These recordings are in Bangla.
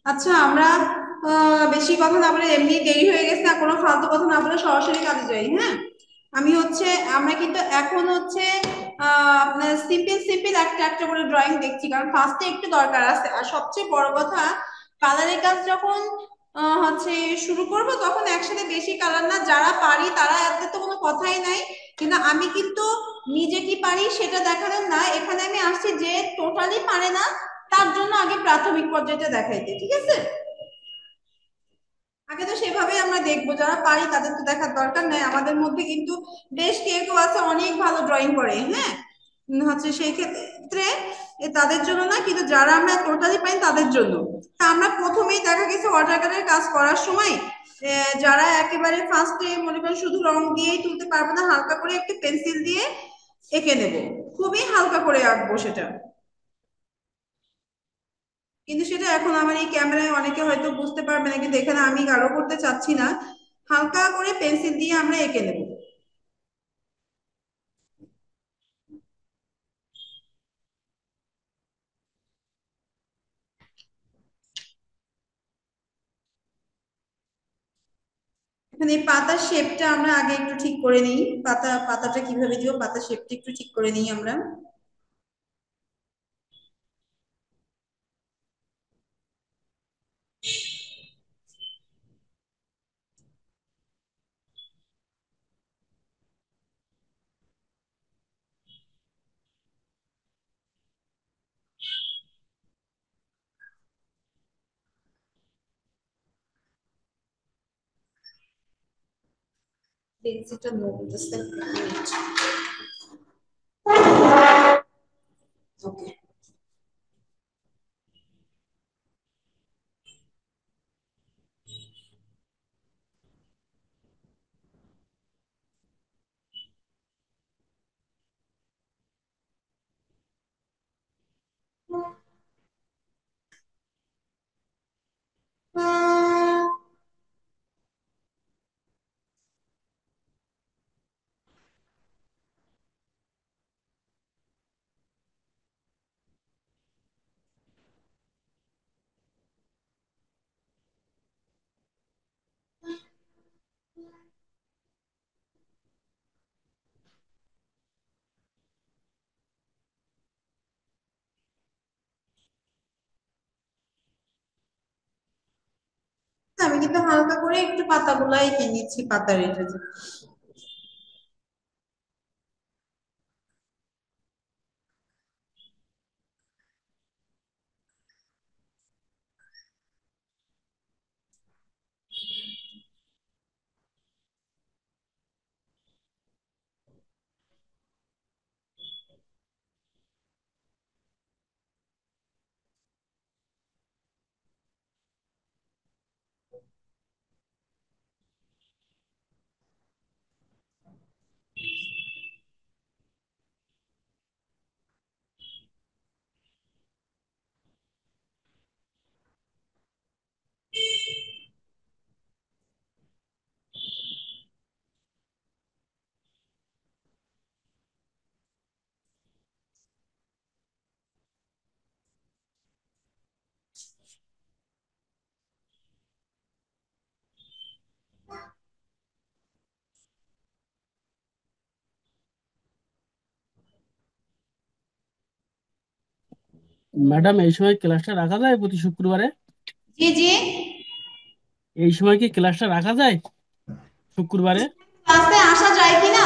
আচ্ছা, আমরা বেশি কথা না বলে, এমনি দেরি হয়ে গেছে, না কোনো ফালতু কথা না বলে সরাসরি কাজে যাই। হ্যাঁ, আমি হচ্ছে আমরা কিন্তু এখন হচ্ছে আপনার সিম্পল সিম্পল একটা একটা করে ড্রয়িং দেখছি, কারণ ফার্স্টে একটু দরকার আছে। আর সবচেয়ে বড় কথা, কালারের কাজ যখন হচ্ছে শুরু করব, তখন একসাথে বেশি কালার না, যারা পারি তারা, এতে তো কোনো কথাই নাই। কিন্তু আমি কিন্তু নিজে কি পারি সেটা দেখানোর না, এখানে আমি আসছি যে টোটালি পারে না, তার জন্য আগে প্রাথমিক পর্যায়টা দেখাইতে, ঠিক আছে? আগে তো সেভাবেই আমরা দেখবো, যারা পারি তাদের তো দেখার দরকার নাই। আমাদের মধ্যে কিন্তু বেশ কেউ কেউ আছে অনেক ভালো ড্রয়িং করে। হ্যাঁ, হচ্ছে সেই ক্ষেত্রে তাদের জন্য না, কিন্তু যারা আমরা টোটালি পাই তাদের জন্য। তা আমরা প্রথমেই দেখা গেছে ওয়াটার কালারের কাজ করার সময় যারা একেবারে ফার্স্টে মনে করেন শুধু রং দিয়েই তুলতে পারবো না, হালকা করে একটু পেন্সিল দিয়ে এঁকে নেব, খুবই হালকা করে আঁকবো সেটা। কিন্তু সেটা এখন আমার এই ক্যামেরায় অনেকে হয়তো বুঝতে পারবে না, কিন্তু এখানে আমি গাঢ় করতে চাচ্ছি না, হালকা করে পেন্সিল দিয়ে আমরা এঁকে নেব। এখানে এই পাতার শেপটা আমরা আগে একটু ঠিক করে নিই। পাতাটা কিভাবে দিব, পাতার শেপটা একটু ঠিক করে নিই আমরা। পেন্সিলটা নড়তেছে, ওকে। আমি কিন্তু হালকা করে একটু পাতাগুলো এঁকে নিচ্ছি, পাতার এটা যে। ম্যাডাম, এই সময় ক্লাসটা রাখা যায় প্রতি শুক্রবারে? জি জি। এই সময় কি ক্লাসটা রাখা যায় শুক্রবারে? ক্লাসে আসা যায় কিনা?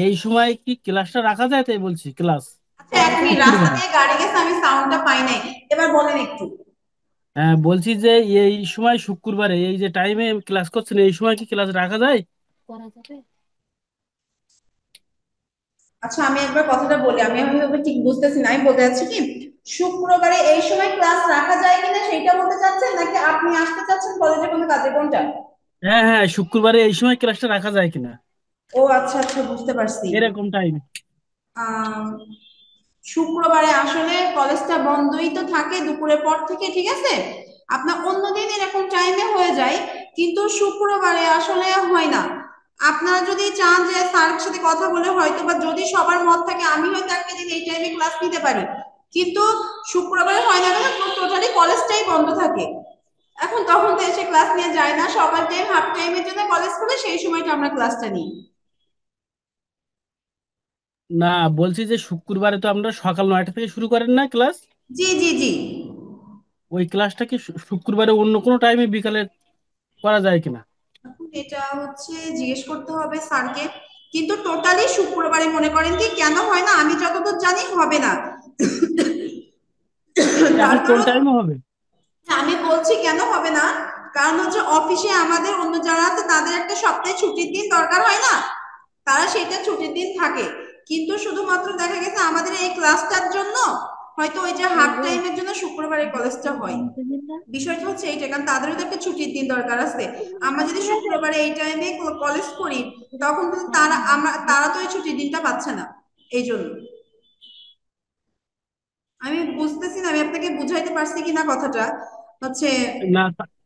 এই সময় কি ক্লাসটা রাখা যায়, তাই বলছি, ক্লাস আচ্ছা, এক মিনিট, রাস্তা শুক্রবারে। দিয়ে গাড়ি গেছে, আমি সাউন্ডটা পাই নাই। এবার বলেন একটু। হ্যাঁ, বলছি যে এই সময় শুক্রবারে এই যে টাইমে ক্লাস করছেন, এই সময় কি ক্লাস রাখা যায়? করা যাবে। আচ্ছা, আমি একবার কথাটা বলি, আমি হয়তো ঠিক বুঝতেছি না। আমি বলতে চাচ্ছি কি, শুক্রবারে এই সময় ক্লাস রাখা যায় কিনা সেইটা বলতে চাচ্ছেন, নাকি আপনি আসতে চাচ্ছেন কলেজে কোনো কাজে, কোনটা? হ্যাঁ হ্যাঁ, শুক্রবারে এই সময় ক্লাসটা রাখা যায় কিনা, ও আচ্ছা আচ্ছা, বুঝতে পারছি। এরকম টাইমে। আহ শুক্রবারে আসলে কলেজটা বন্ধই তো থাকে দুপুরের পর থেকে, ঠিক আছে? আপনার অন্যদিন এরকম টাইমে হয়ে যায়, কিন্তু শুক্রবারে আসলে হয় না। আপনারা যদি চান যে স্যারের সাথে কথা বলে, হয়তো বা যদি সবার মত থাকে, আমি হয়তো একটা দিন এই টাইমে ক্লাস নিতে পারি। কিন্তু শুক্রবারে হয় না কেন, টোটালি কলেজটাই বন্ধ থাকে। এখন তখন তো এসে ক্লাস নিয়ে যায় না, সকাল টাইম হাফ টাইমের জন্য কলেজ করে সেই সময়টা আমরা ক্লাসটা নিই। না, বলছি যে শুক্রবারে তো আমরা সকাল 9টা থেকে শুরু করেন না ক্লাস? জি জি জি। ওই ক্লাসটা কি শুক্রবারে অন্য কোনো টাইমে বিকালে করা যায় কিনা? এখন এটা হচ্ছে জিজ্ঞেস করতে হবে স্যারকে। কিন্তু টোটালি শুক্রবারে মনে করেন কি কেন হয় না, আমি যতদূর জানি হবে না। তার এখন কোন কারণ, টাইমে হবে? হ্যাঁ, আমি বলছি কেন হবে না। কারণ হচ্ছে অফিসে আমাদের অন্য যারা আছে তাদের একটা সপ্তাহে ছুটির দিন দরকার হয় না, তারা সেটা ছুটির দিন থাকে। কিন্তু শুধুমাত্র দেখা গেছে আমাদের এই ক্লাসটার জন্য হয়তো ওই যে হাফ টাইমের জন্য শুক্রবারে কলেজটা হয়। বিষয়টা হচ্ছে এইটা, কারণ তাদেরও তো একটা ছুটির দিন দরকার আছে। আমরা যদি শুক্রবারে এই টাইমে কলেজ করি, তখন কিন্তু তারা তো এই ছুটির দিনটা পাচ্ছে না। এই জন্য আমি বুঝতেছি না আমি আপনাকে বুঝাইতে পারছি কিনা কথাটা হচ্ছে। না,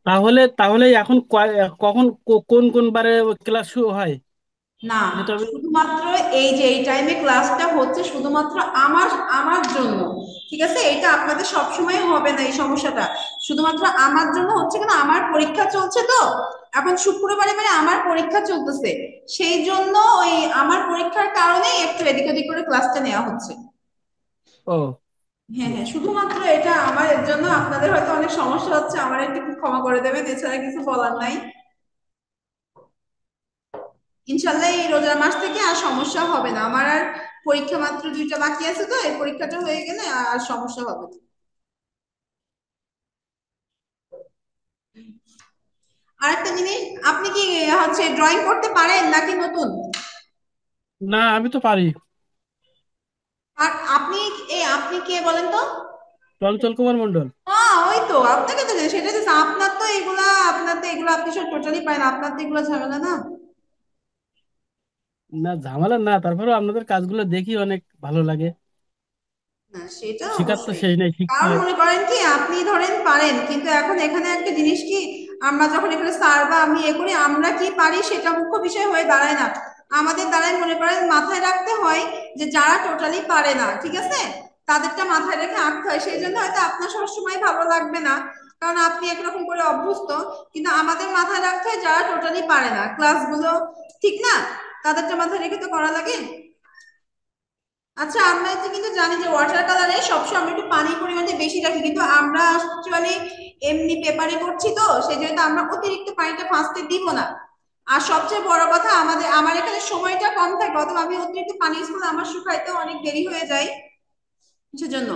তাহলে তাহলে এখন কখন কোন কোন বারে ক্লাস শুরু হয়? না, এটা তো আমি। শুধুমাত্র এই যে এই টাইমে ক্লাসটা হচ্ছে শুধুমাত্র আমার আমার জন্য। ঠিক আছে, এটা আপনাদের সব সময় হবে না এই সমস্যাটা। শুধুমাত্র আমার জন্য হচ্ছে, কেন আমার পরীক্ষা চলছে তো। এখন শুক্রবারে মানে আমার পরীক্ষা চলতেছে, সেই জন্য ওই আমার পরীক্ষার কারণে একটু এদিক ওদিক করে ক্লাসটা নেওয়া হচ্ছে। ও, হ্যাঁ হ্যাঁ, শুধুমাত্র এটা আমার, এর জন্য আপনাদের হয়তো অনেক সমস্যা হচ্ছে, আমার একটু ক্ষমা করে দেবেন, এছাড়া কিছু বলার নাই। ইনশাল্লাহ এই রোজার মাস থেকে আর সমস্যা হবে না আমার আর। পরীক্ষা মাত্র 2টা বাকি আছে, তো এই পরীক্ষাটা হয়ে গেলে আর সমস্যা হবে না। আরেকটা জিনিস, আপনি কি হচ্ছে ড্রয়িং করতে পারেন নাকি নতুন? না, আমি তো পারি। আর আপনি, আপনি কে বলেন তো? চঞ্চল কুমার মন্ডল। হ্যাঁ ওই তো, আপনাকে তো সেটা তো, আপনার তো এগুলা, আপনার তো এগুলো আপনি সব টোটালি পারেন, আপনার তো এগুলো ঝামেলা না। না, ঝামেলা না, তারপরেও আপনাদের কাজগুলো দেখি অনেক ভালো লাগে। না সেটা শেখার তো অবশ্যই। শেষ নেই, শিখতে কারণ হয়। মনে করেন কি আপনি ধরেন পারেন, কিন্তু এখন এখানে একটা জিনিস কি, আমরা যখন এখানে স্যার বা আমি এ করি, আমরা কি পারি সেটা মুখ্য বিষয় হয়ে দাঁড়ায় না। আমাদের দ্বারাই মনে করেন মাথায় রাখতে হয় যে যারা টোটালি পারে না, ঠিক আছে, তাদেরটা মাথায় রেখে আঁকতে হয়। সেই জন্য হয়তো আপনার সবসময় ভালো লাগবে না, কারণ আপনি একরকম করে অভ্যস্ত। কিন্তু আমাদের মাথায় রাখতে হয় যারা টোটালি পারে না ক্লাসগুলো, ঠিক না, তাদেরটা মাথায় রেখে তো করা লাগে। আচ্ছা, আমরা যে কিন্তু জানি যে ওয়াটার কালারে সবসময় আমরা একটু পানির পরিমাণটা বেশি রাখি, কিন্তু আমরা অ্যাকচুয়ালি এমনি পেপারে করছি তো সেই জন্য আমরা অতিরিক্ত পানিটা ফার্স্টে দিব না। আর সবচেয়ে বড় কথা, আমার এখানে সময়টা কম থাকে, অথবা আমি অতিরিক্ত পানি ইউজ করলে আমার শুকাইতে অনেক দেরি হয়ে যায়, সেজন্য।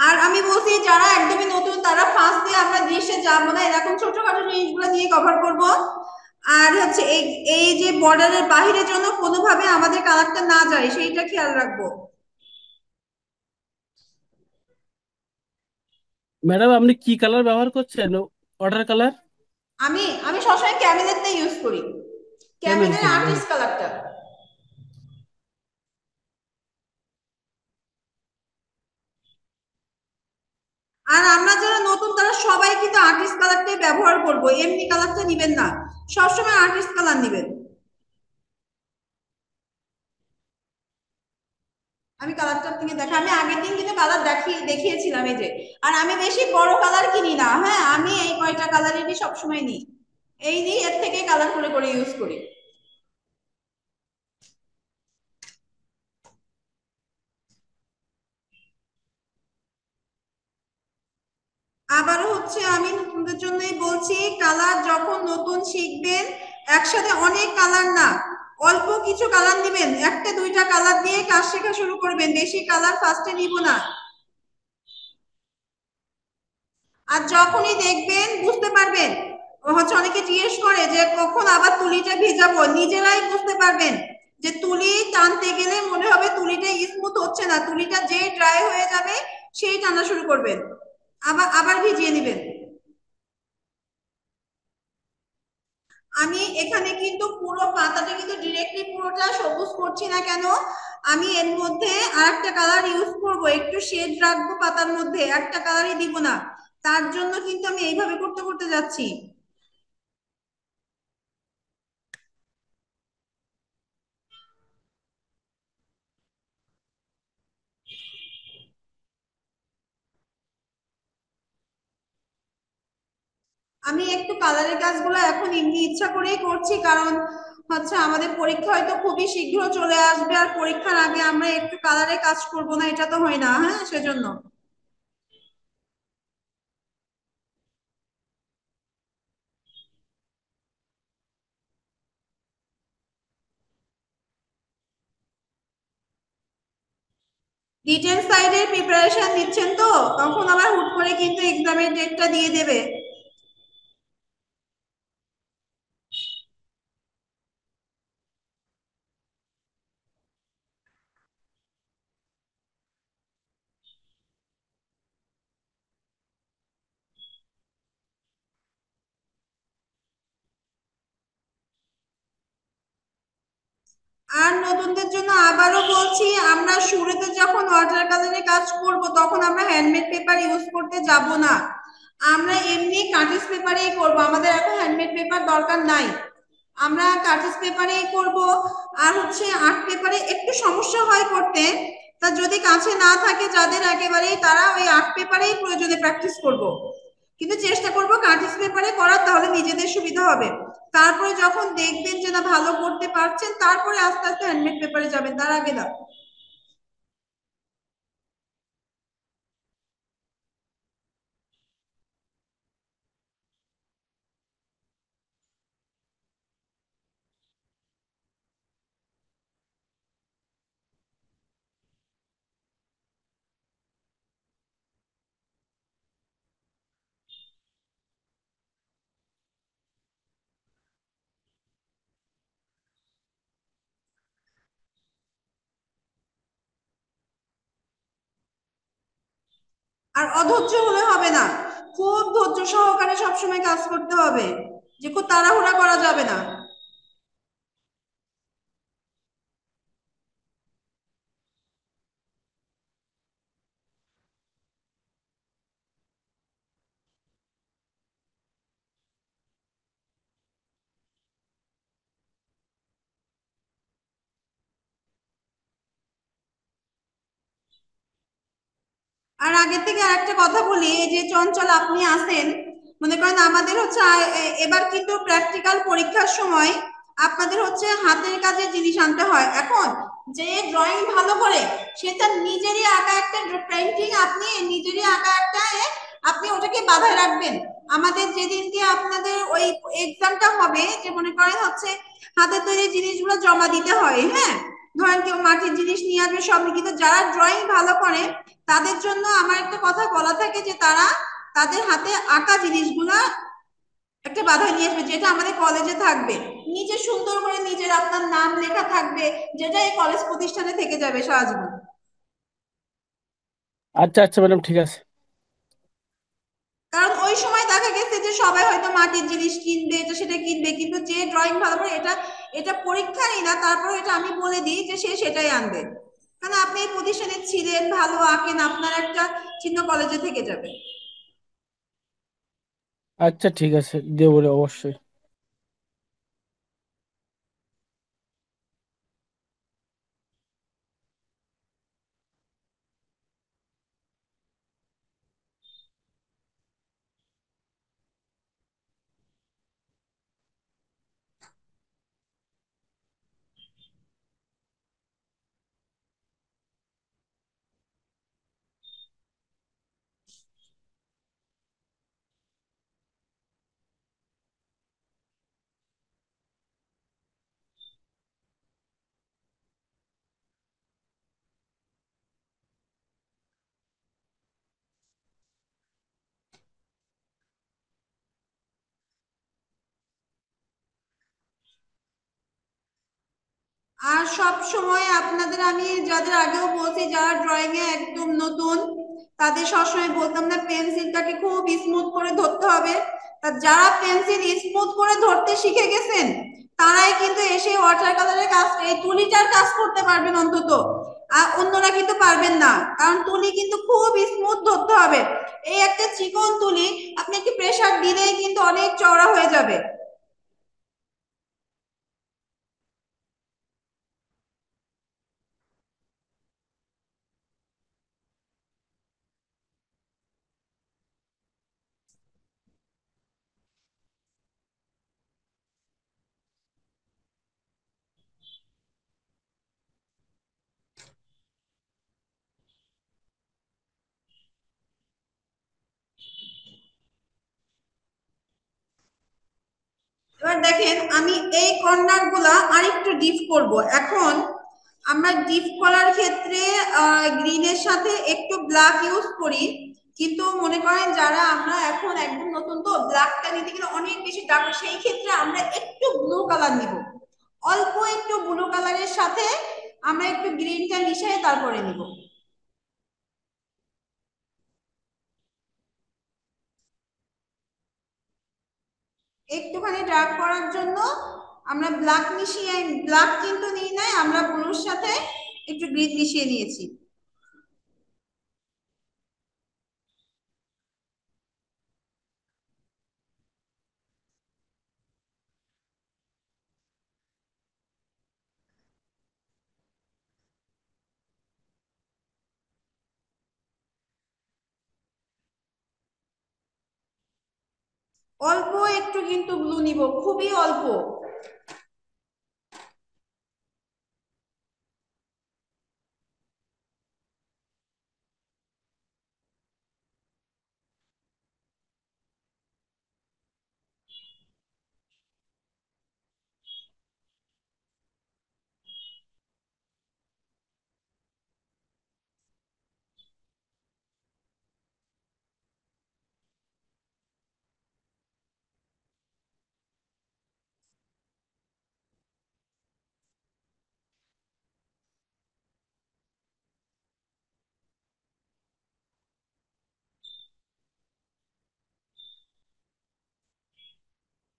আর আমি বলছি যারা একদমই নতুন তারা ফার্স্টে আমরা দৃশ্যে যাবো না, এরকম ছোটখাটো জিনিসগুলো নিয়ে কভার করব। আর হচ্ছে এই এই যে বর্ডারের বাহিরের জন্য কোনোভাবে আমাদের কালারটা না যায় সেইটা খেয়াল রাখবো। ম্যাডাম, আপনি কি কালার ব্যবহার করছেন? Water colour? আমি আমি সবসময় ক্যামেলেরটা ইউজ করি, ক্যামেল ক্যামেলের পেন, ও। আর্টিস্ট কালারটা। আর আমরা যারা নতুন তারা সবাই কিন্তু আর্টিস্ট কালারটাই ব্যবহার করব, এমনি কালারটা নিবেন না, সবসময় আর্টিস্ট কালার নিবেন। আমি কালারটা থেকে দেখা, আমি আগের দিন কিন্তু কালার দেখিয়েছিলাম এই যে। আর আমি বেশি বড় কালার কিনি না, হ্যাঁ, আমি এই কয়টা কালারেরই সবসময় নিই, এই নিই, এর থেকে কালার করে করে ইউজ করি। আবারও হচ্ছে আমি নতুনদের জন্যই বলছি, কালার যখন নতুন শিখবেন একসাথে অনেক কালার না, অল্প কিছু কালার নিবেন, একটা দুইটা কালার দিয়ে কাজ শেখা শুরু করবেন, বেশি কালার ফার্স্টে নিব না। আর যখনই দেখবেন বুঝতে পারবেন, হচ্ছে অনেকে জিজ্ঞেস করে যে কখন আবার তুলিটা ভেজাবো, নিজেরাই বুঝতে পারবেন যে তুলি টানতে গেলে মনে হবে তুলিটা স্মুথ হচ্ছে না, তুলিটা যে ড্রাই হয়ে যাবে সেই টানা শুরু করবেন, আবার আবার ভিজিয়ে নেবেন। আমি এখানে কিন্তু পুরো পাতাটা কিন্তু ডিরেক্টলি পুরোটা সবুজ করছি না কেন, আমি এর মধ্যে আরেকটা কালার ইউজ করব, একটু শেড রাখবো পাতার মধ্যে, একটা কালারই দিব না, তার জন্য কিন্তু আমি এইভাবে করতে করতে যাচ্ছি। আমি একটু কালারের কাজগুলো এখন এমনি ইচ্ছা করেই করছি, কারণ হচ্ছে আমাদের পরীক্ষা হয়তো খুবই শীঘ্র চলে আসবে, আর পরীক্ষার আগে আমরা একটু কালারে কাজ করব না, এটা তো হয় না, হ্যাঁ, সেজন্য। রিটেন সাইডের প্রিপারেশন নিচ্ছেন তো, তখন আবার হুট করে কিন্তু এক্সামের ডেটটা দিয়ে দেবে। আর নতুনদের জন্য আবারও বলছি, আমরা শুরুতে যখন ওয়াটার কালারে কাজ করব তখন আমরা হ্যান্ডমেড পেপার ইউজ করতে যাব না, আমরা এমনি কার্টিজ পেপারেই করব, আমাদের এখন হ্যান্ডমেড পেপার দরকার নাই, আমরা কার্টিজ পেপারেই করব। আর হচ্ছে আর্ট পেপারে একটু সমস্যা হয় করতে, তা যদি কাছে না থাকে যাদের একেবারেই, তারা ওই আর্ট পেপারেই প্রয়োজনে প্র্যাকটিস করব, কিন্তু চেষ্টা করব কার্টিজ পেপারে করার, তাহলে নিজেদের সুবিধা হবে। তারপরে যখন দেখবেন যে না ভালো করতে পারছেন, তারপরে আস্তে আস্তে হ্যান্ডমেড পেপারে যাবেন, তার আগে না। আর অধৈর্য হলে হবে না, খুব ধৈর্য সহকারে সবসময় কাজ করতে হবে, যে খুব তাড়াহুড়া করা যাবে না। আর আগের থেকে আরেকটা কথা বলি, এই যে চঞ্চল আপনি আছেন, মনে করেন আমাদের হচ্ছে এবার কিন্তু প্র্যাকটিক্যাল পরীক্ষার সময় আপনাদের হচ্ছে হাতের কাজের জিনিস আনতে হয়। এখন যে ড্রয়িং ভালো করে, সে তার নিজেরই আঁকা একটা পেন্টিং, আপনি নিজেরই আঁকা একটা আপনি ওটাকে বাঁধায় রাখবেন। আমাদের যেদিনকে আপনাদের ওই এক্সামটা হবে, যে মনে করেন হচ্ছে হাতের তৈরি জিনিসগুলো জমা দিতে হয়, হ্যাঁ, ধরেন কেউ মাটির জিনিস নিয়ে আসবে সব, কিন্তু যারা ড্রয়িং ভালো করে তাদের জন্য আমার একটা কথা বলা থাকে, যে তারা তাদের হাতে আঁকা জিনিসগুলা একটা বাধায় নিয়ে আসবে, যেটা আমাদের কলেজে থাকবে, নিচে সুন্দর করে নিজের আপনার নাম লেখা থাকবে, যেটা এই কলেজ প্রতিষ্ঠানে থেকে যাবে সারা জীবন। আচ্ছা আচ্ছা ম্যাডাম, ঠিক আছে। কারণ ওই সময় দেখা গেছে যে সবাই হয়তো মাটির জিনিস কিনবে, এটা সেটা কিনবে, কিন্তু যে ড্রয়িং ভালো করে, এটা এটা পরীক্ষারই না, তারপরে এটা আমি বলে দিই যে সে সেটাই আনবে, কারণ আপনি এই প্রতিষ্ঠানে ছিলেন, ভালো আঁকেন, আপনার একটা চিহ্ন কলেজে থেকে যাবে। আচ্ছা ঠিক আছে, দেবো রে, অবশ্যই। আর সব সময় আপনাদের আমি যাদের আগেও বলছি, যারা ড্রয়িং এ একদম নতুন, তাদের সবসময় বলতাম না পেন্সিলটাকে খুব স্মুথ করে ধরতে হবে। তা যারা পেন্সিল স্মুথ করে ধরতে শিখে গেছেন, তারাই কিন্তু এসে ওয়াটার কালারের কাজ, এই তুলিটার কাজ করতে পারবেন অন্তত, আর অন্যরা কিন্তু পারবেন না, কারণ তুলি কিন্তু খুব স্মুথ ধরতে হবে। এই একটা চিকন তুলি আপনি একটু প্রেসার দিলেই কিন্তু অনেক চওড়া হয়ে যাবে। এবার দেখেন আমি এই কর্নার গুলা আরেকটু ডিপ করব এখন। আমরা ডিপ করার ক্ষেত্রে গ্রিনের সাথে একটু ব্ল্যাক ইউজ করি, কিন্তু মনে করেন যারা আমরা এখন একদম নতুন, তো ব্ল্যাকটা নিতে গেলে অনেক বেশি ডার্ক, সেই ক্ষেত্রে আমরা একটু ব্লু কালার নিব, অল্প একটু ব্লু কালারের সাথে আমরা একটু গ্রিনটা মিশিয়ে তারপরে নিব। একটুখানি ডার্ক করার জন্য আমরা ব্ল্যাক মিশিয়ে, ব্ল্যাক কিন্তু নিই নাই, আমরা ব্লুর সাথে একটু গ্রিন মিশিয়ে নিয়েছি। অল্প একটু কিন্তু ব্লু নিব, খুবই অল্প।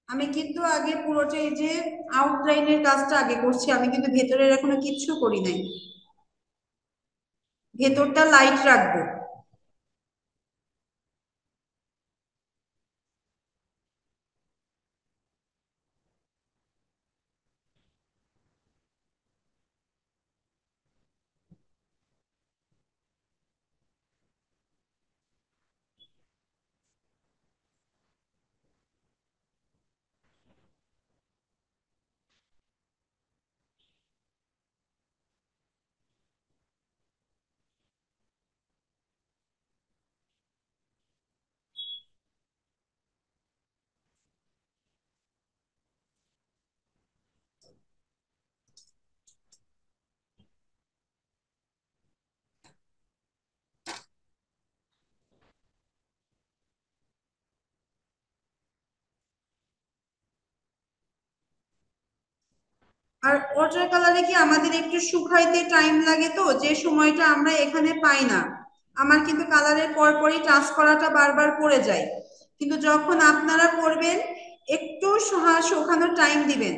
আমি কিন্তু আগে পুরোটা এই যে আউটলাইনের কাজটা আগে করছি, আমি কিন্তু ভেতরের এখনো কিচ্ছু করি নাই, ভেতরটা লাইট রাখবো। আর ওয়াটার কালারে কি আমাদের একটু শুকাইতে টাইম লাগে, তো যে সময়টা আমরা এখানে পাই না। আমার কিন্তু কালারের পরপরই টাচ করাটা বারবার পড়ে যায়, কিন্তু যখন আপনারা করবেন একটু শুকানোর টাইম দিবেন।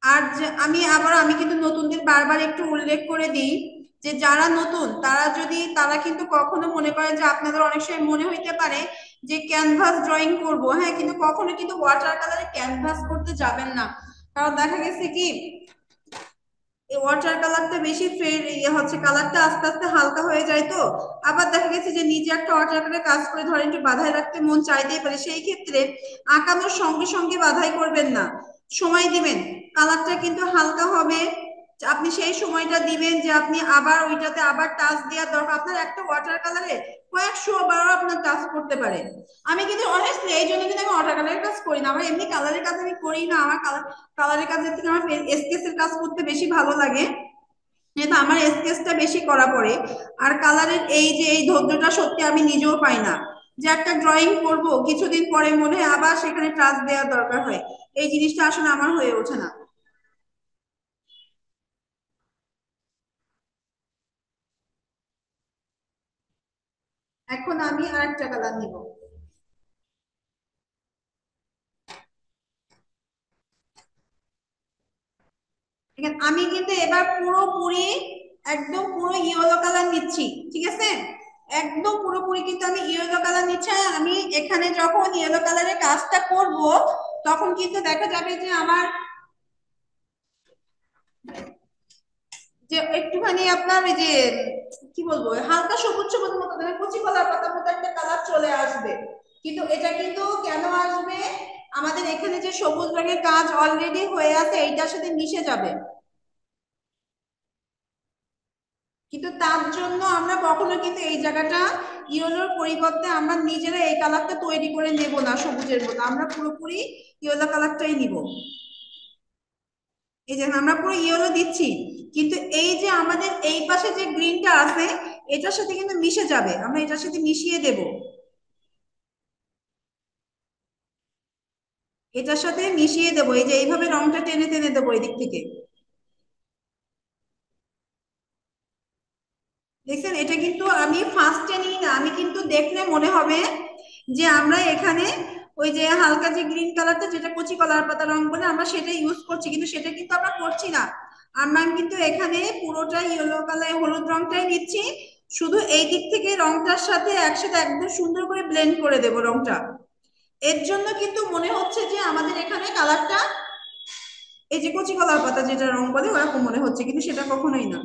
আর যে আমি কিন্তু নতুনদের বারবার একটু উল্লেখ করে দিই যে যারা নতুন তারা কিন্তু কখনো মনে করেন যে আপনাদের অনেক সময় মনে হইতে পারে যে ক্যানভাস ড্রয়িং করব, হ্যাঁ, কিন্তু কখনো কিন্তু ওয়াটার কালারে ক্যানভাস করতে যাবেন না। কারণ দেখা গেছে কি এই ওয়াটার কালারটা বেশি ফেড হচ্ছে, কালারটা আস্তে আস্তে হালকা হয়ে যায়, তো আবার দেখা গেছে যে নিজে একটা ওয়াটার কালারে কাজ করে ধরেন একটু বাধাই রাখতে মন চাইতেই পারে, সেই ক্ষেত্রে আঁকানোর সঙ্গে সঙ্গে বাধাই করবেন না, সময় দিবেন, কালারটা কিন্তু হালকা হবে। আপনি সেই সময়টা দিবেন যে আপনি আবার ওইটাতে আবার টাচ দেওয়ার দরকার, আপনার একটা ওয়াটার কালারে কয়েকশো বারো আপনার টাচ করতে পারে। আমি কিন্তু অনেস্টলি এই জন্য কিন্তু আমি ওয়াটার কালারের কাজ করি না, আমার এমনি কালারের কাজ আমি করি না, আমার কালারের কাজের থেকে আমার স্কেচের কাজ করতে বেশি ভালো লাগে, যেহেতু আমার স্কেচটা বেশি করা পড়ে। আর কালারের এই যে এই ধৈর্যটা সত্যি আমি নিজেও পাই না, যে একটা ড্রয়িং করব কিছুদিন পরে মনে হয় আবার সেখানে টাচ দেওয়ার দরকার হয়, এই জিনিসটা আসলে আমার হয়ে ওঠে না। এখন আমি আর একটা কালার নিব। দেখেন আমি কিন্তু এবার পুরোপুরি একদম পুরো ইয়েলো কালার নিচ্ছি, ঠিক আছে, একদম পুরোপুরি কিন্তু আমি ইয়েলো কালার নিচ্ছি। আর আমি এখানে যখন ইয়েলো কালারের কাজটা করব তখন কিন্তু দেখা যাবে যে আমার যে একটুখানি আপনার এই যে কি বলবো হালকা সবুজ সবুজ মতো মানে কচি কলার পাতার মতো একটা কালার চলে আসবে। কিন্তু এটা কিন্তু কেন আসবে, আমাদের এখানে যে সবুজ রঙের কাজ অলরেডি হয়ে আছে এইটার সাথে মিশে যাবে, কিন্তু তার জন্য আমরা কখনো কিন্তু এই জায়গাটা ইয়েলোর পরিবর্তে আমরা নিজেরা এই কালারটা তৈরি করে নেব না সবুজের মতো, আমরা পুরোপুরি ইয়েলো কালারটাই নিব। এই যে আমরা পুরো ইয়েলো দিচ্ছি, কিন্তু এই যে আমাদের এই পাশে যে গ্রিনটা আছে এটার সাথে কিন্তু মিশে যাবে, আমরা এটার সাথে মিশিয়ে দেব, এটার সাথে মিশিয়ে দেবো, এই যে এইভাবে রংটা টেনে টেনে দেবো এদিক থেকে। দেখছেন, এটা কিন্তু আমি ফার্স্টে নিই না, আমি কিন্তু দেখলে মনে হবে যে আমরা এখানে ওই যে হালকা যে গ্রিন কালারটা যেটা কচি কলার পাতা রং বলে আমরা সেটা ইউজ করছি, কিন্তু সেটা কিন্তু আমরা করছি না। আমরা কিন্তু এখানে পুরোটা ইয়েলো কালার হলুদ রংটাই নিচ্ছি, শুধু এই দিক থেকে রংটার সাথে একসাথে একদম সুন্দর করে ব্লেন্ড করে দেব রংটা। এর জন্য কিন্তু মনে হচ্ছে যে আমাদের এখানে কালারটা এই যে কচি কলার পাতা যেটা রং বলে ওরকম মনে হচ্ছে, কিন্তু সেটা কখনোই না।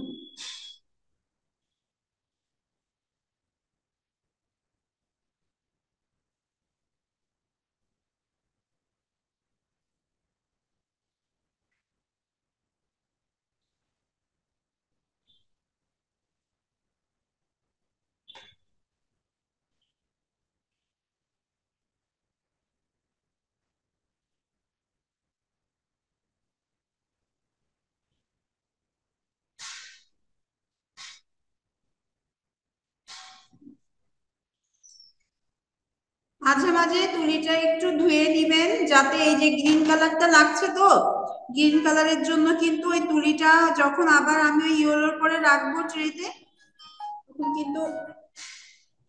মাঝে মাঝে তুলিটা একটু ধুয়ে নিবেন, যাতে এই যে গ্রিন কালারটা লাগছে তো গ্রিন কালারের জন্য কিন্তু ওই তুলিটা যখন আবার আমি ওই ইয়েলোর পরে রাখবো ট্রেতে, তখন কিন্তু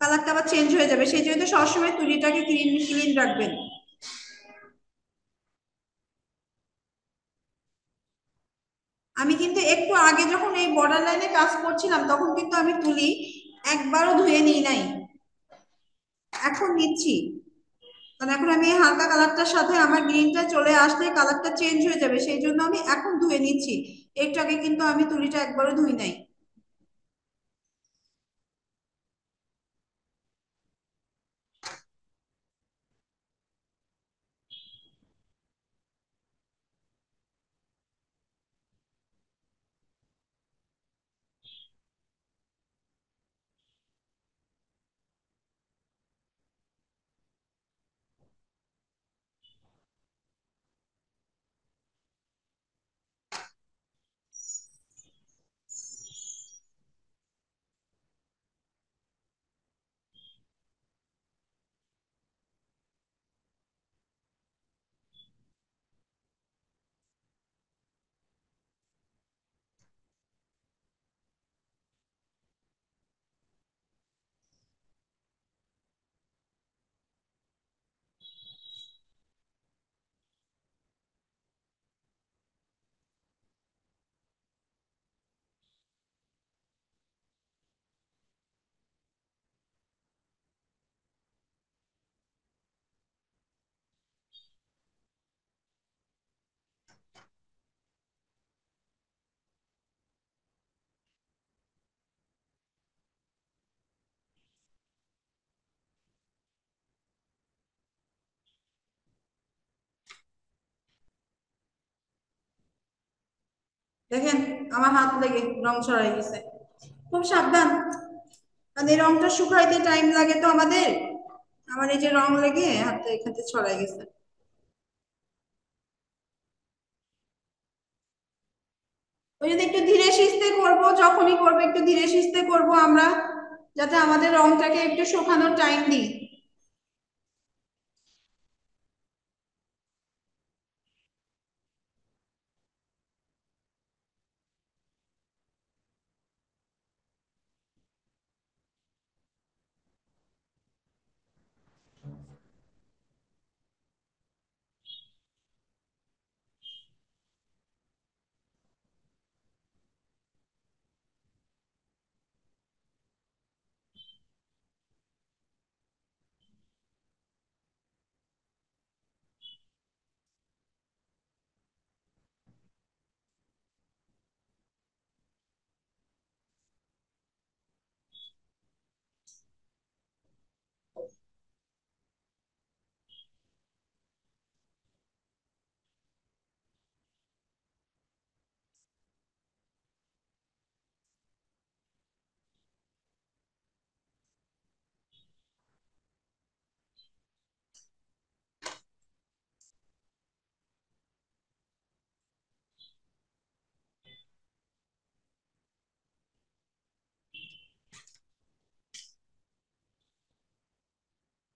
কালারটা আবার চেঞ্জ হয়ে যাবে, সেই জন্য সবসময় তুলিটাকে ক্লিন ক্লিন রাখবেন। আমি কিন্তু একটু আগে যখন এই বর্ডার লাইনে কাজ করছিলাম তখন কিন্তু আমি তুলি একবারও ধুয়ে নিই নাই, এখন নিচ্ছি, কারণ এখন আমি এই হালকা কালারটার সাথে আমার গ্রিনটা চলে আসলে কালারটা চেঞ্জ হয়ে যাবে, সেই জন্য আমি এখন ধুয়ে নিচ্ছি। একটু আগে কিন্তু আমি তুলিটা একবারও ধুই নাই। দেখেন, আমার হাত লেগে রং ছড়াই গেছে, খুব সাবধান, কারণ এই রংটা শুকাইতে টাইম লাগে তো আমাদের। আমার এই যে রং লেগে হাতে এখানে ছড়াই গেছে। ওই জন্য একটু ধীরে সুস্থে করবো, যখনই করবো একটু ধীরে সুস্থে করবো আমরা, যাতে আমাদের রংটাকে একটু শুকানোর টাইম দিই।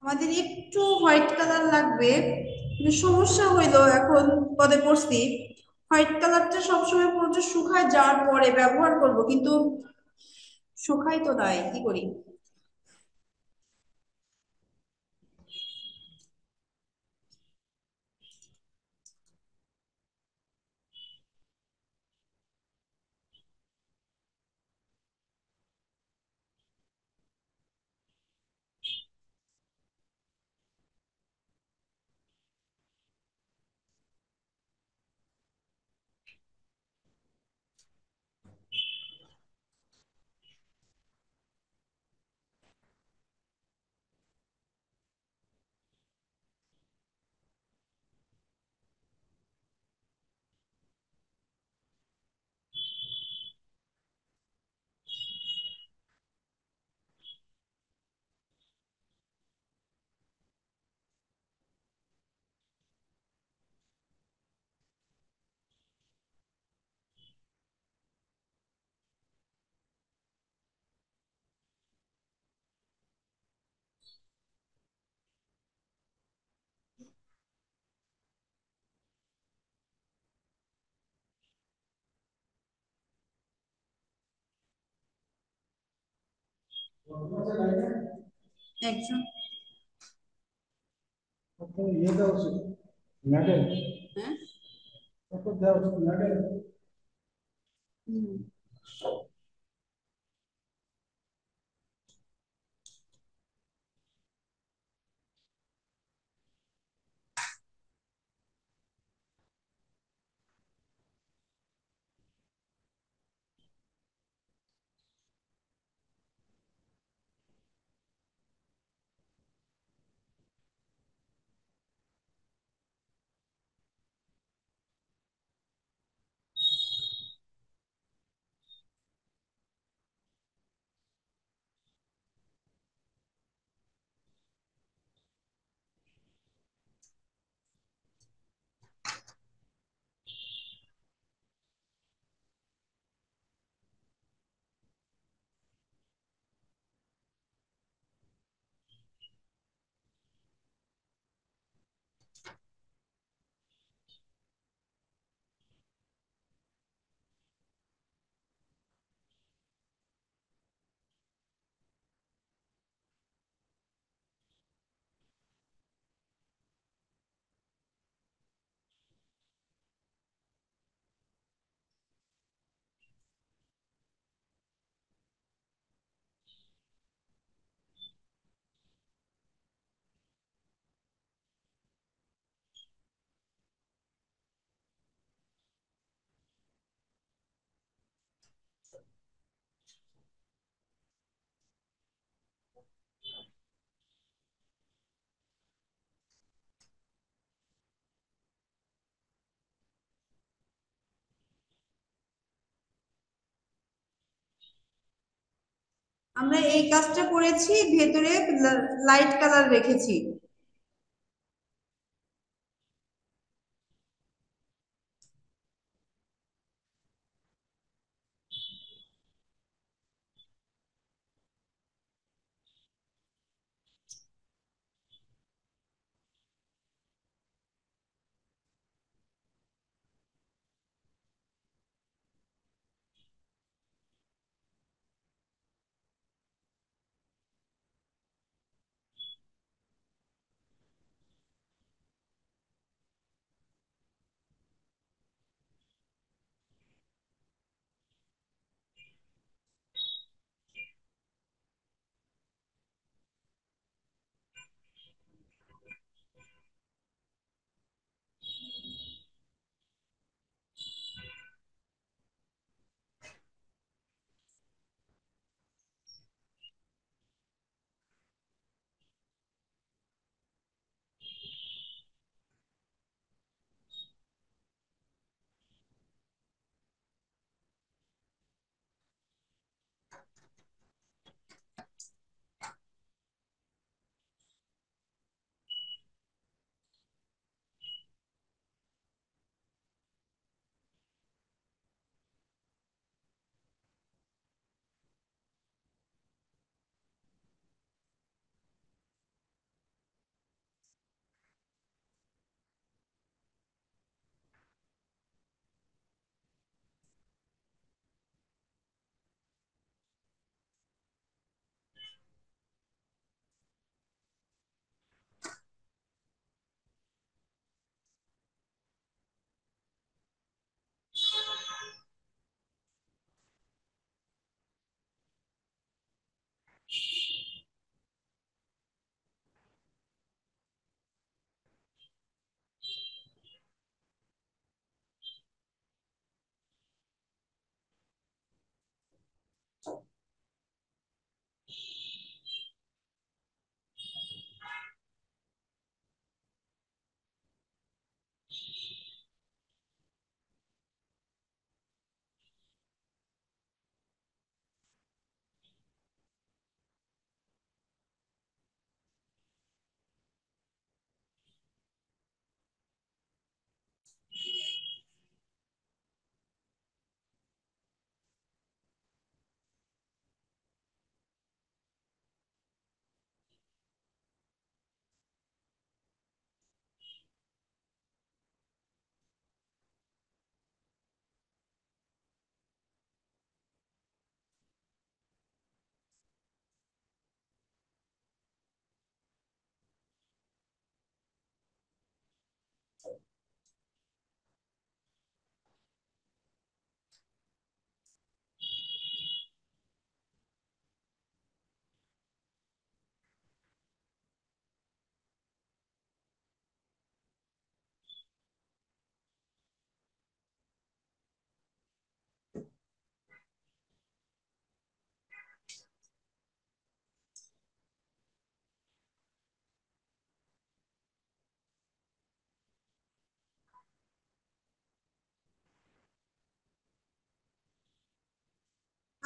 আমাদের একটু হোয়াইট কালার লাগবে, কিন্তু সমস্যা হইলো এখন পদে পড়ছি, হোয়াইট কালারটা সবসময় পুরোটা শুকায় যাওয়ার পরে ব্যবহার করব, কিন্তু শুকাই তো নাই, কি করি? একজন। হ্যাঁ। হুম। আমরা এই কাজটা করেছি, ভেতরে লাইট কালার রেখেছি।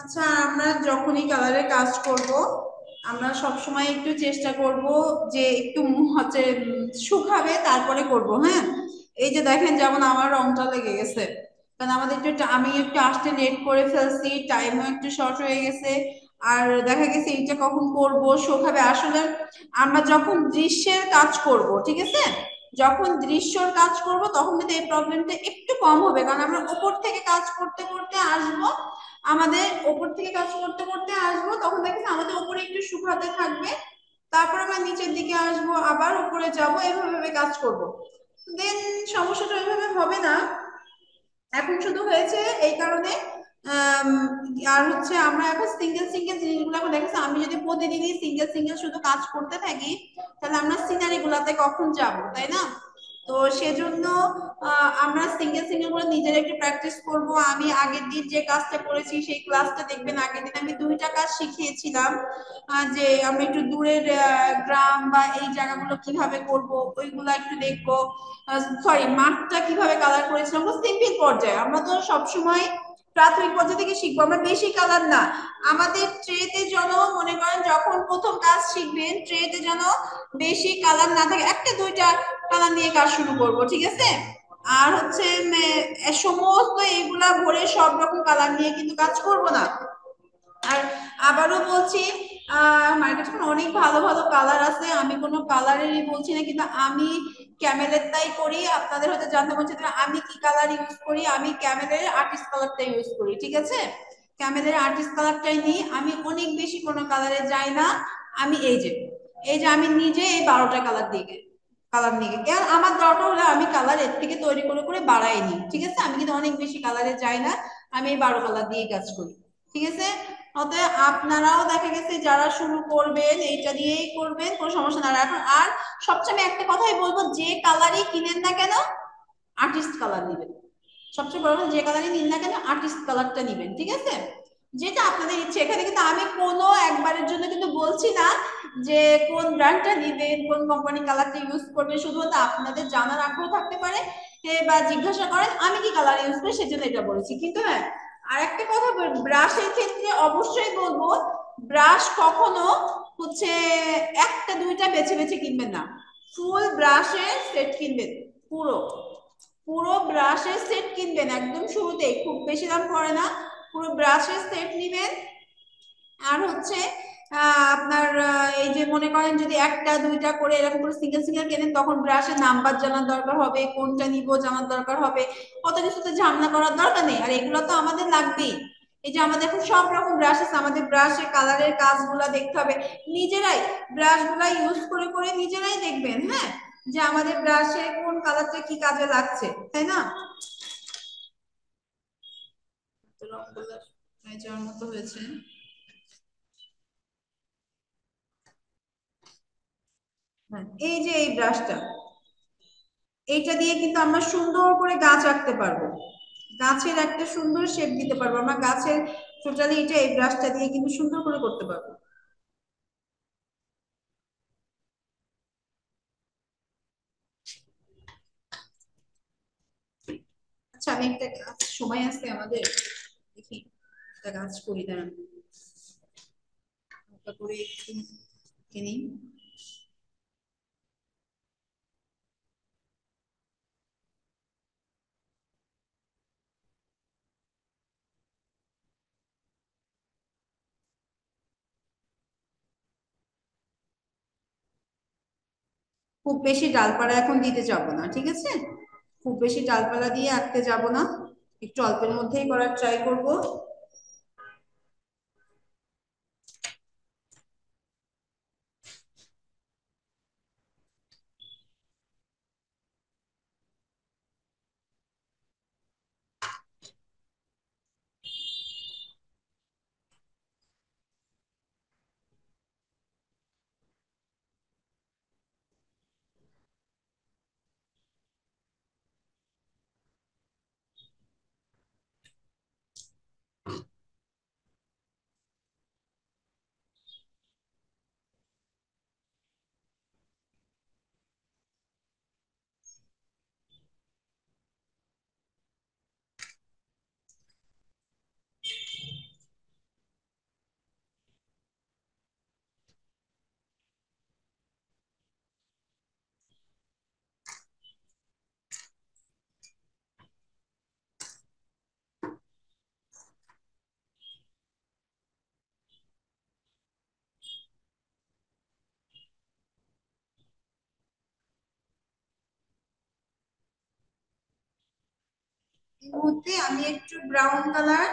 আচ্ছা, আমরা যখনই কালারের কাজ করব, আমরা সব সময় একটু চেষ্টা করব যে একটু হচ্ছে শুকাবে তারপরে করব, হ্যাঁ। এই যে দেখেন, যেমন আমার রংটা লেগে গেছে, কারণ আমাদের আমি একটু আসতে লেট করে ফেলছি, টাইমও একটু শর্ট হয়ে গেছে। আর দেখা গেছে এইটা কখন করব, শুকাবে আসলে। আমরা যখন দৃশ্যের কাজ করব, ঠিক আছে, যখন দৃশ্যর কাজ করব তখন কিন্তু এই প্রবলেমটা একটু কম হবে, কারণ আমরা উপর থেকে কাজ করতে করতে আসবো। আমাদের উপর থেকে কাজ করতে করতে আসবো, তখন দেখেন আমাদের উপরে একটু শুকাতে থাকবে। তারপর আমরা নিচের দিকে আসবো, আবার উপরে যাব, এভাবে ভাবে কাজ করব। দেন সমস্যাটা ওইভাবে হবে না। এখন শুধু হয়েছে এই কারণে, আম, আর হচ্ছে আমরা এখন সিঙ্গেল সিঙ্গেল জিনিসগুলো এখন দেখেছি, আমি যদি প্রতিদিনই সিঙ্গেল সিঙ্গেল শুধু কাজ করতে থাকি, তাহলে আমরা সিনারি গুলাতে কখন যাব, তাই না? তো সেজন্য আমরা সিঙ্গেল সিঙ্গেল করে নিজের একটু প্র্যাকটিস করব। আমি আগের দিন যে কাজটা করেছি সেই ক্লাসটা দেখবেন, আগের দিন আমি দুইটা কাজ শিখিয়েছিলাম। যে আমি একটু দূরের গ্রাম বা এই জায়গাগুলো কিভাবে করব, ওইগুলো একটু দেখবো। সরি, মাঠটা কিভাবে কালার করেছিলাম, সিম্পল পর্যায়ে। আমরা তো সবসময় প্রাথমিক পর্যায়ে থেকে শিখবো, আমরা বেশি কালার না। আমাদের ট্রেতে যেন, মনে করেন যখন প্রথম কাজ শিখবেন, ট্রেতে যেন বেশি কালার না থাকে, একটা দুইটা কালার নিয়ে কাজ শুরু করব, ঠিক আছে। আর হচ্ছে সমস্ত এইগুলা ভরে সব রকম কালার নিয়ে কিন্তু কাজ করব না। আর আবারও বলছি, মার্কেটে অনেক ভালো ভালো কালার আছে, আমি কোনো কালারেরই বলছি না, কিন্তু আমি ক্যামেলের তাই করি। আপনাদের হয়তো জানতে বলছি আমি কি কালার ইউজ করি, আমি ক্যামেলের আর্টিস্ট কালারটা ইউজ করি, ঠিক আছে। ক্যামেলের আর্টিস্ট কালারটাই নিই, আমি অনেক বেশি কোনো কালারে যাই না। আমি এই যে আমি নিজে এই 12টা কালার দিয়ে কালার নিয়ে আর আমার দরকার হলে আমি কালার এর থেকে তৈরি করে করে বাড়াই নিই, ঠিক আছে। আমি কিন্তু অনেক বেশি কালারে যাই না, আমি এই 12 কালার দিয়ে কাজ করি, ঠিক আছে। অতএব আপনারাও দেখা গেছে যারা শুরু করবেন এইটা দিয়েই করবেন, কোনো সমস্যা না। আর এখন আর সবচেয়ে আমি একটা কথাই বলবো, যে কালারই কিনেন না কেন আর্টিস্ট কালার নিবেন। সবচেয়ে বড় কথা, যে কালারই নিন না কেন আর্টিস্ট কালারটা নিবেন, ঠিক আছে। যেটা আপনাদের ইচ্ছে। এখানে কিন্তু আমি কোনো একবারের জন্য কিন্তু বলছি না যে কোন ব্র্যান্ডটা নিবেন, কোন কোম্পানি কালারটা ইউজ করবেন, শুধুমাত্র আপনাদের জানার আগ্রহ থাকতে পারে বা জিজ্ঞাসা করেন আমি কি কালার ইউজ করি, সেজন্য এটা বলেছি। কিন্তু হ্যাঁ, আর একটা কথা, ব্রাশের ক্ষেত্রে অবশ্যই বলবো, ব্রাশ কখনো হচ্ছে একটা দুইটা বেছে বেছে কিনবেন না, ফুল ব্রাশের সেট কিনবেন। পুরো পুরো ব্রাশের সেট কিনবেন একদম শুরুতেই, খুব বেশি দাম পড়ে না। পুরো ব্রাশের সেট নিবেন। আর হচ্ছে আপনার এই যে মনে করেন যদি একটা দুইটা করে এরকম করে সিঙ্গেল সিঙ্গেল কেনেন, তখন ব্রাশের নাম্বার জানার দরকার হবে, কোনটা নিব জানার দরকার হবে। কত কিছুতে ঝামেলা করার দরকার নেই, আর এগুলো তো আমাদের লাগবেই। এই যে আমাদের এখন সব রকম ব্রাশ আছে, আমাদের ব্রাশের কালারের কাজগুলা দেখতে হবে নিজেরাই। ব্রাশ গুলা ইউজ করে করে নিজেরাই দেখবেন, হ্যাঁ, যে আমাদের ব্রাশে কোন কালারটা কি কাজে লাগছে, তাই না? তো রংগুলো যাওয়ার মতো হয়েছে। হ্যাঁ, এই যে এই ব্রাশটা, এইটা দিয়ে কিন্তু আমরা সুন্দর করে গাছ আঁকতে পারবো, গাছের একটা সুন্দর শেপ দিতে পারবো আমরা গাছের। টোটালি এটা এই ব্রাশটা দিয়ে কিন্তু সুন্দর করে করতে পারবো। আচ্ছা, আমি একটা গাছ, সময় আছে আমাদের, দেখি একটা গাছ করি, দাঁড়ান হালকা করে একটু কিনি। খুব বেশি ডালপালা এখন দিতে যাব না, ঠিক আছে। খুব বেশি ডালপালা দিয়ে আঁকতে যাব না, একটু অল্পের মধ্যেই করার ট্রাই করব। এই মুহূর্তে আমি একটু ব্রাউন কালার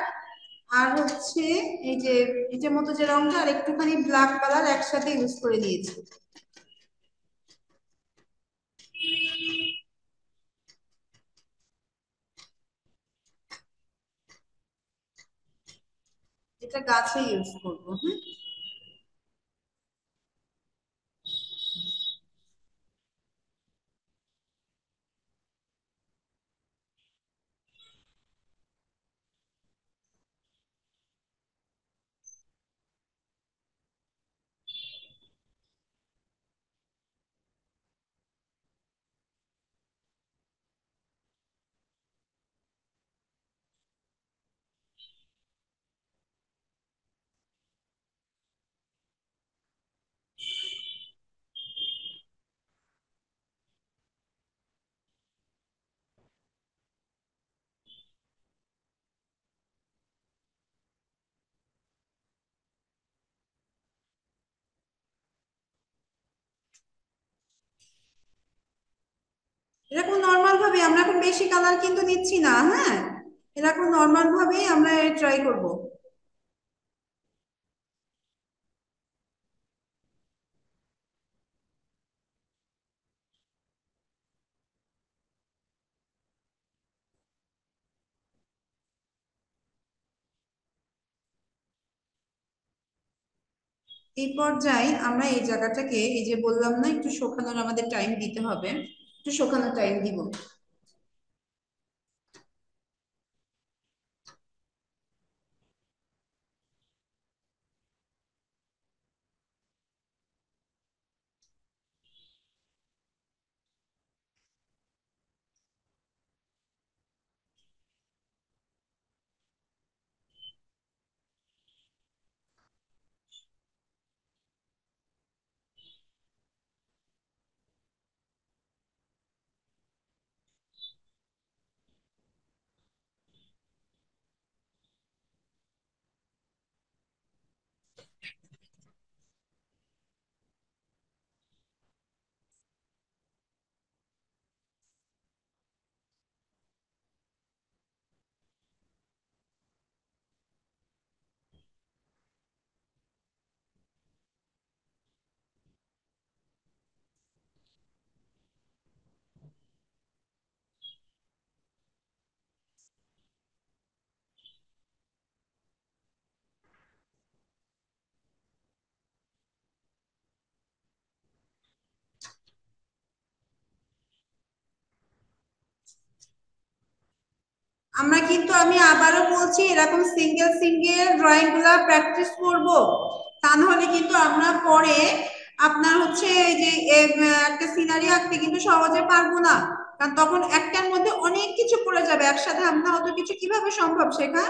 আর হচ্ছে এই যে এটার মতো যে রংটা আর একটুখানি ব্ল্যাক কালার একসাথে ইউজ করে দিয়েছি। এটা গাছে ইউজ করবো। হ্যাঁ, এরকম নর্মাল ভাবে আমরা এখন বেশি কালার কিন্তু নিচ্ছি না। হ্যাঁ, এরকম নর্মাল ভাবেই আমরা ট্রাই করব। এই পর্যায়ে আমরা এই জায়গাটাকে এই যে বললাম না একটু শুকানোর আমাদের টাইম দিতে হবে, একটু শুকানোর টাইম দিব। আমরা কিন্তু আমি আবারও বলছি এরকম সিঙ্গেল সিঙ্গেল ড্রয়িং গুলা প্র্যাকটিস করব, তা নাহলে কিন্তু আমরা পরে আপনার হচ্ছে এই যে একটা সিনারি আঁকতে কিন্তু সহজে পারবো না। কারণ তখন একটার মধ্যে অনেক কিছু পড়ে যাবে একসাথে, আমরা অত কিছু কিভাবে সম্ভব শেখা,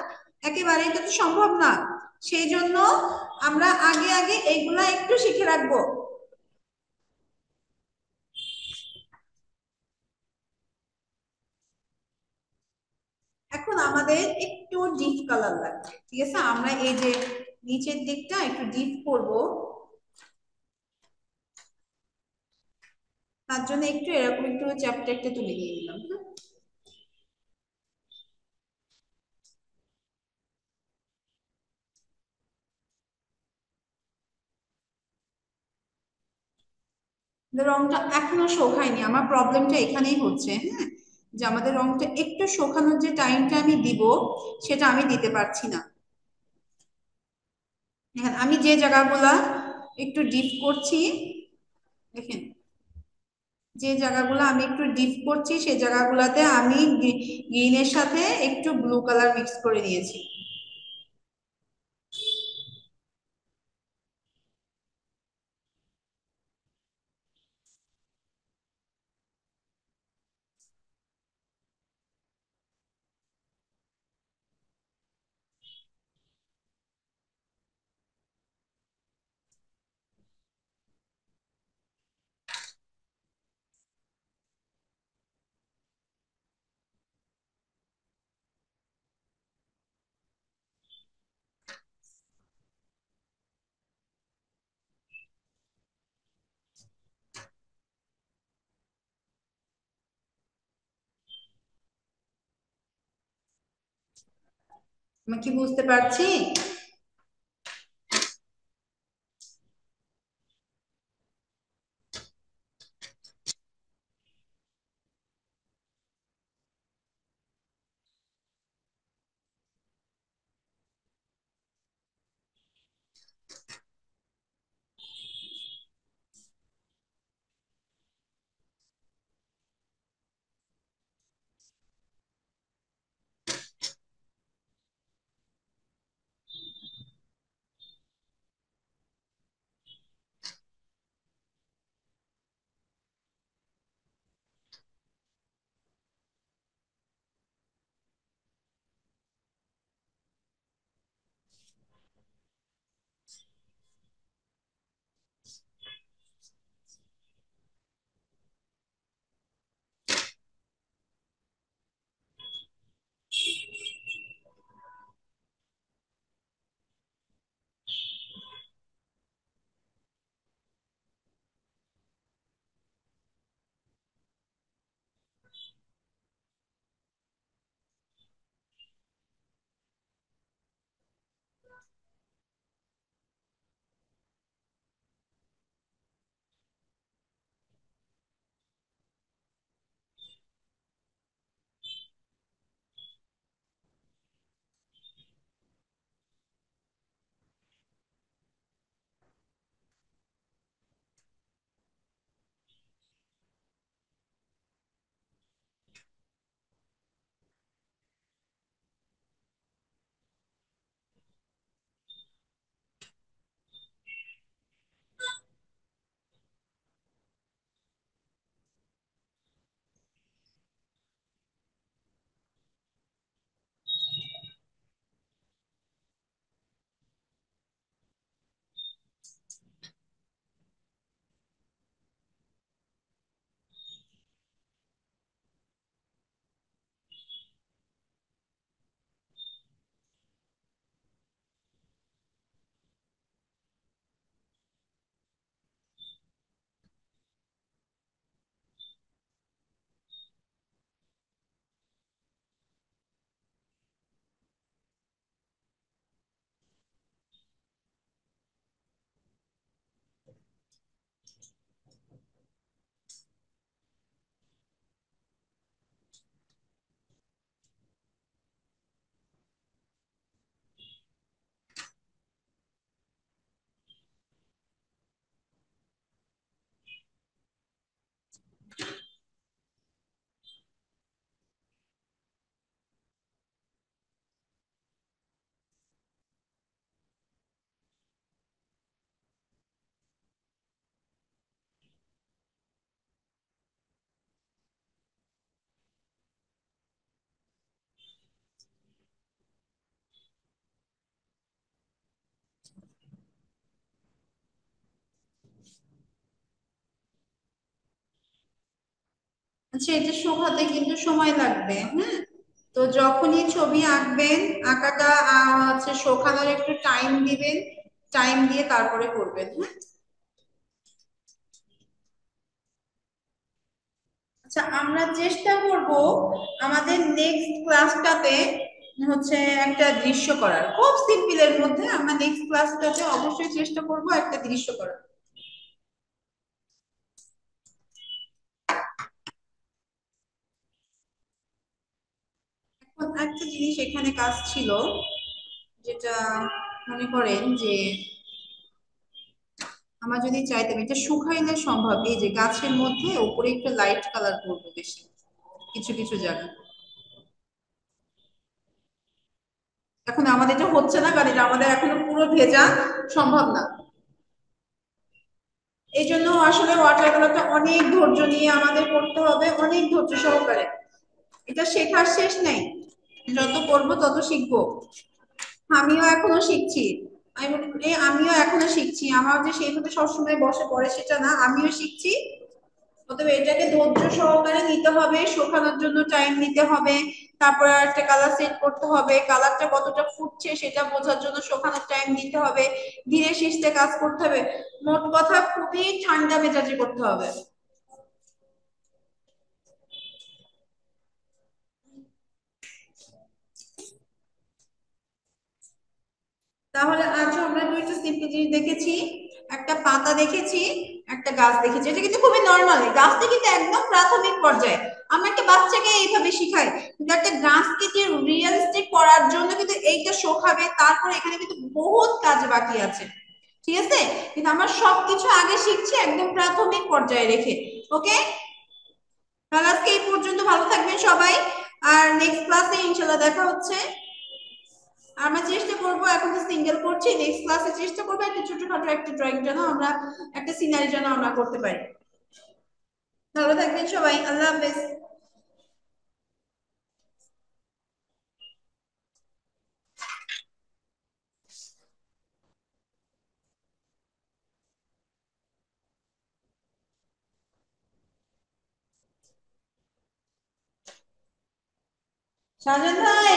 একেবারেই এটা তো সম্ভব না। সেই জন্য আমরা আগে আগে এইগুলা একটু শিখে রাখবো। এখন আমাদের একটু ডিপ কালার লাগবে, ঠিক আছে? আমরা এই যে নিচের দিকটা একটু ডিপ করব, তার জন্য একটু এরকম একটু চ্যাপ্টা একটা তুলে নিয়ে নিলাম। হ্যাঁ, আমাদের রংটা এখনো শোকায়নি, আমার প্রবলেমটা এখানেই হচ্ছে। হ্যাঁ, যে আমাদের রংটা একটু শোকানোর যে টাইমটা আমি দিব সেটা আমি দিতে পারছি না। দেখেন আমি যে জায়গাগুলা একটু ডিপ করছি, দেখেন যে জায়গাগুলো আমি একটু ডিপ করছি সেই জায়গাগুলোতে আমি গ্রিনের সাথে একটু ব্লু কালার মিক্স করে দিয়েছি। আমি কি বুঝতে পারছি? আচ্ছা, এটা শুকাতে কিন্তু সময় লাগবে, হ্যাঁ? তো যখনই ছবি আঁকবেন, আঁকাটা হচ্ছে শুকানোর একটু টাইম দিবেন, টাইম দিয়ে তারপরে করবেন, হ্যাঁ? আচ্ছা, আমরা চেষ্টা করব আমাদের নেক্সট ক্লাসটাতে হচ্ছে একটা দৃশ্য করার, খুব সিম্পলের মধ্যে আমরা নেক্সট ক্লাসটাতে অবশ্যই চেষ্টা করব একটা দৃশ্য করার। এখন একটা জিনিস এখানে কাজ ছিল, যেটা মনে করেন যে আমরা যদি চাইতাম এটা শুকাইলে সম্ভব, এই যে গাছের মধ্যে উপরে একটু লাইট কালার করবো বেশি কিছু কিছু জায়গা। এখন আমাদের এটা হচ্ছে না, কারণ এটা আমাদের এখনো পুরো ভেজা সম্ভব না। এই জন্য আসলে ওয়াটার কালারটা অনেক ধৈর্য নিয়ে আমাদের করতে হবে, অনেক ধৈর্য সহকারে। এটা শেখার শেষ নেই, যত করবো তত শিখবো। আমিও এখনো শিখছি। আমি মনে করি আমিও এখনো শিখছি, আমার যে সেইভাবে সবসময় বসে পড়ে সেটা না, আমিও শিখছি। অতএব এটাকে ধৈর্য সহকারে নিতে হবে, শুকানোর জন্য টাইম নিতে হবে, তারপরে একটা কালার সেট করতে হবে, কালারটা কতটা ফুটছে সেটা বোঝার জন্য শুকানোর টাইম দিতে হবে, ধীরে সুস্থে কাজ করতে হবে। মোট কথা খুবই ঠান্ডা মেজাজে করতে হবে। তাহলে আজ আমরা দুইটা সিম্পল জিনিস দেখেছি, একটা পাতা দেখেছি, একটা গাছ দেখেছি। এটা কিন্তু খুবই নর্মাল, গাছটা কিন্তু একদম প্রাথমিক পর্যায়ে। আমরা একটা বাচ্চাকে এইভাবে শিখাই, কিন্তু একটা গাছকে যে রিয়েলিস্টিক করার জন্য কিন্তু এইটা শেখাবে, তারপরে এখানে কিন্তু বহুত কাজ বাকি আছে। ঠিক আছে, কিন্তু আমরা সবকিছু আগে শিখছি একদম প্রাথমিক পর্যায়ে রেখে। ওকে, তাহলে আজকে এই পর্যন্ত, ভালো থাকবেন সবাই। আর নেক্সট ক্লাসে ইনশাল্লাহ দেখা হচ্ছে। আমরা চেষ্টা করব, এখন তো সিঙ্গেল করছি, নেক্সট ক্লাসে চেষ্টা করবো একটা ছোটখাটো একটা ড্রয়িং যেন আমরা, একটা সিনারি যেন আমরা করতে পারি। ভালো থাকবেন সবাই, আল্লাহ হাফেজ। শাহজাহান ভাই।